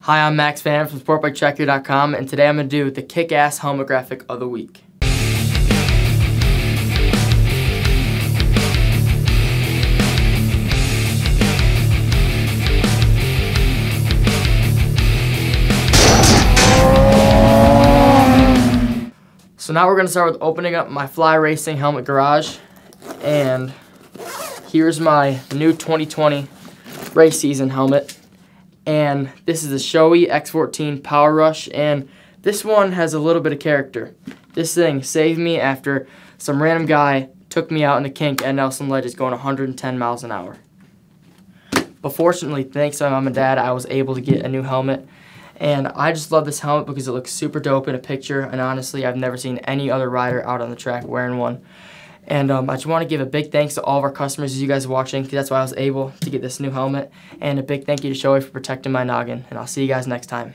Hi, I'm Max Fan from SportbikeTracker.com, and today I'm going to do the kick-ass helmet graphic of the week. So now we're going to start with opening up my Fly Racing helmet garage, and here's my new 2020 race season helmet. And this is the Shoei X14 Power Rush, and this one has a little bit of character. This thing saved me after some random guy took me out in the kink at Nelson Ledges going 110 miles an hour. But fortunately, thanks to my mom and dad, I was able to get a new helmet. And I just love this helmet because it looks super dope in a picture, and honestly, I've never seen any other rider out on the track wearing one. And I just want to give a big thanks to all of our customers as you guys are watching, because that's why I was able to get this new helmet. And a big thank you to Shoei for protecting my noggin. And I'll see you guys next time.